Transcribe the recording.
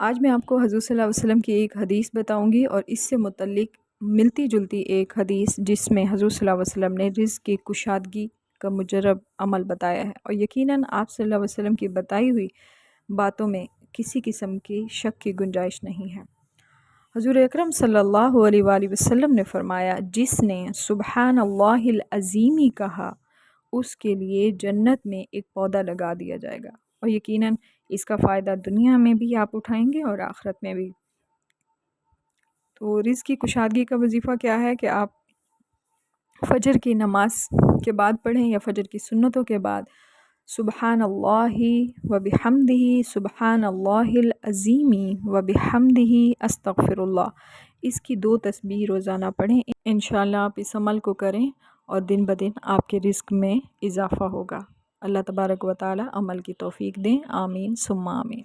آج میں آپ کو حضور صلی اللہ علیہ وسلم کی ایک حدیث بتاؤں گی اور اس سے متعلق ملتی جلتی ایک حدیث جس میں حضور صلی اللہ علیہ وسلم نے رزق کی کشادگی کا مجرب عمل بتایا ہے، اور یقیناً آپ صلی اللہ علیہ وسلم کی بتائی ہوئی باتوں میں کسی قسم کی شک کی گنجائش نہیں ہے۔ حضور اکرم صلی اللہ علیہ وآلہ وسلم نے فرمایا، جس نے سبحان اللہ العظیمی کہا اس کے لیے جنت میں ایک پودا لگا دیا جائے گا، اور یقیناً اس کا فائدہ دنیا میں بھی آپ اٹھائیں گے اور آخرت میں بھی۔ تو رزق کی کشادگی کا وظیفہ کیا ہے کہ آپ فجر کی نماز کے بعد پڑھیں یا فجر کی سنتوں کے بعد سبحان اللہ و بحمدہ، سبحان اللہ العظیم و بحمدہ، استغفر اللہ، اس کی 2 تسبیح روزانہ پڑھیں۔ انشاءاللہ آپ اس عمل کو کریں اور دن بدن آپ کے رزق میں اضافہ ہوگا۔ اللہ تبارک و تعالی عمل کی توفیق دیں، آمین ثم آمین۔